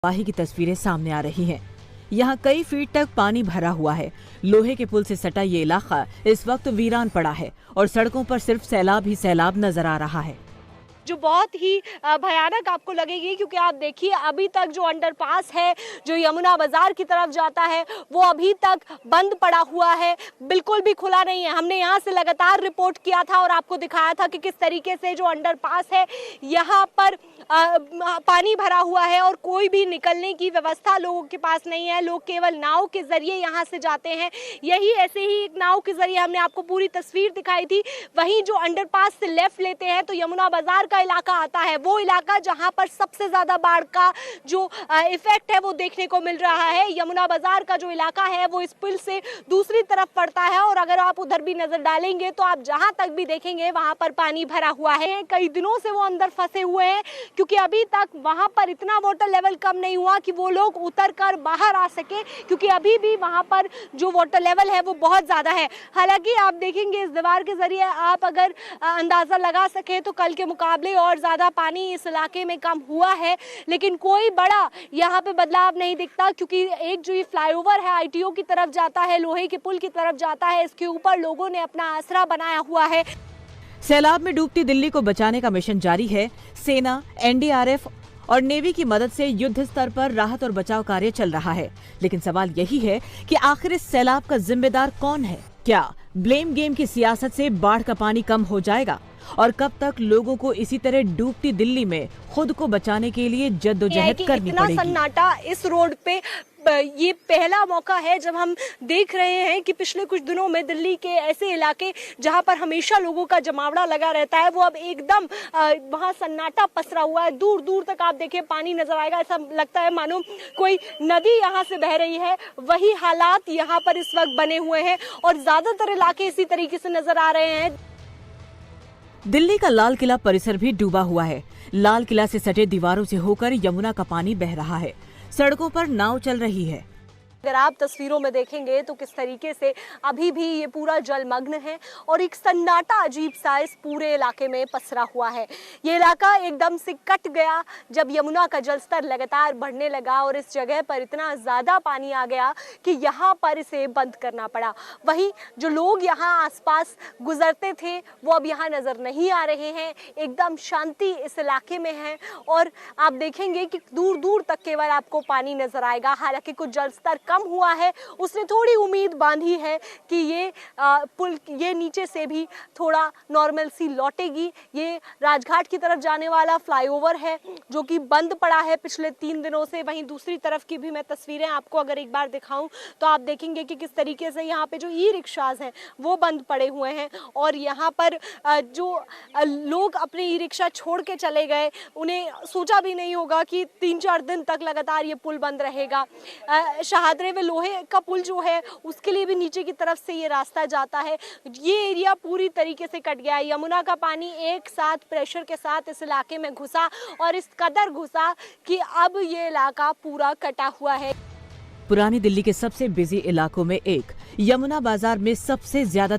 तबाही की तस्वीरें सामने आ रही हैं। यहाँ कई फीट तक पानी भरा हुआ है। लोहे के पुल से सटा ये इलाका इस वक्त वीरान पड़ा है और सड़कों पर सिर्फ सैलाब ही सैलाब नजर आ रहा है, जो बहुत ही भयानक आपको लगेगी, क्योंकि आप देखिए अभी तक जो अंडरपास है जो यमुना बाजार की तरफ जाता है वो अभी तक बंद पड़ा हुआ है, बिल्कुल भी खुला नहीं है। हमने यहाँ से लगातार रिपोर्ट किया था और आपको दिखाया था कि किस तरीके से जो अंडरपास है यहाँ पर पानी भरा हुआ है और कोई भी निकलने की व्यवस्था लोगों के पास नहीं है। लोग केवल नाव के जरिए यहाँ से जाते हैं। यही ऐसे ही एक नाव के जरिए हमने आपको पूरी तस्वीर दिखाई थी। वहीं जो अंडरपास से लेफ्ट लेते हैं तो यमुना बाजार का इलाका आता है, वो इलाका जहां पर सबसे ज्यादा बाढ़ का जो इफेक्ट है वो देखने को मिल रहा है। यमुना बाजार का जो इलाका है वो इस पुल से दूसरी तरफ पड़ता है और अगर आप उधर भी नजर डालेंगे तो आप जहां तक भी देखेंगे वहां पर पानी भरा हुआ है। कई दिनों से वो अंदर फंसे हुए हैं क्योंकि अभी तक वहां पर इतना वाटर लेवल कम नहीं हुआ कि वो लोग उतर कर बाहर आ सके, क्योंकि अभी भी वहां पर जो वाटर लेवल है वो बहुत ज्यादा है। हालांकि आप देखेंगे इस दीवार के जरिए आप अगर अंदाजा लगा सके तो कल के मुकाबले और ज्यादा पानी इस इलाके में कम हुआ है, लेकिन कोई बड़ा यहाँ पे बदलाव नहीं दिखता क्योंकि एक जो ये फ्लाईओवर है आईटीओ की तरफ जाता है, लोहे के पुल की तरफ जाता है, इसके ऊपर लोगों ने अपना आसरा बनाया हुआ है। सैलाब में डूबती दिल्ली को बचाने का मिशन जारी है। सेना, एनडीआरएफ और नेवी की मदद से युद्ध स्तर पर राहत और बचाव कार्य चल रहा है। लेकिन सवाल यही है कि आखिर इस सैलाब का जिम्मेदार कौन है? क्या ब्लेम गेम की सियासत से बाढ़ का पानी कम हो जाएगा? और कब तक लोगों को इसी तरह डूबती दिल्ली में खुद को बचाने के लिए जद्दोजहद करनी पड़ेगी? इतना सन्नाटा इस रोड पे, ये पहला मौका है जब हम देख रहे हैं कि पिछले कुछ दिनों में दिल्ली के ऐसे इलाके जहां पर हमेशा लोगों का जमावड़ा लगा रहता है वो अब एकदम वहां सन्नाटा पसरा हुआ है। दूर दूर तक आप देखिए पानी नजर आएगा, ऐसा लगता है मानो कोई नदी यहां से बह रही है। वही हालात यहां पर इस वक्त बने हुए हैं और ज्यादातर इलाके इसी तरीके से नजर आ रहे हैं। दिल्ली का लाल किला परिसर भी डूबा हुआ है। लाल किला से सटे दीवारों से होकर यमुना का पानी बह रहा है। सड़कों पर नाव चल रही है। अगर आप तस्वीरों में देखेंगे तो किस तरीके से अभी भी ये पूरा जलमग्न है और एक सन्नाटा अजीब सा इस पूरे इलाके में पसरा हुआ है। ये इलाका एकदम से कट गया जब यमुना का जलस्तर लगातार बढ़ने लगा और इस जगह पर इतना ज़्यादा पानी आ गया कि यहाँ पर इसे बंद करना पड़ा। वहीं जो लोग यहाँ आसपास गुजरते थे वो अब यहाँ नज़र नहीं आ रहे हैं। एकदम शांति इस इलाके में है और आप देखेंगे कि दूर दूर तक केवल आपको पानी नज़र आएगा। हालांकि कुछ जलस्तर कम हुआ है, उसने थोड़ी उम्मीद बांधी है कि ये पुल ये नीचे से भी थोड़ा नॉर्मल सी लौटेगी। ये राजघाट की तरफ जाने वाला फ्लाईओवर है जो कि बंद पड़ा है पिछले 3 दिनों से। वहीं दूसरी तरफ की भी मैं तस्वीरें आपको अगर एक बार दिखाऊं तो आप देखेंगे कि किस तरीके से यहाँ पे जो ई रिक्शाज हैं वो बंद पड़े हुए हैं और यहाँ पर जो लोग अपने ई रिक्शा छोड़ के चले गए उन्हें सोचा भी नहीं होगा कि 3-4 दिन तक लगातार ये पुल बंद रहेगा। शहादरे में लोहे का पुल जो है उसके लिए भी नीचे की तरफ से ये रास्ता जाता है। ये एरिया पूरी तरीके से कट गया है। यमुना का पानी एक साथ प्रेशर के साथ इस इलाके में घुसा और इस कदर घुसा कि अब ये इलाका पूरा कटा हुआ है। पुरानी दिल्ली के सबसे बिजी इलाकों में एक यमुना बाजार में सबसे ज्यादा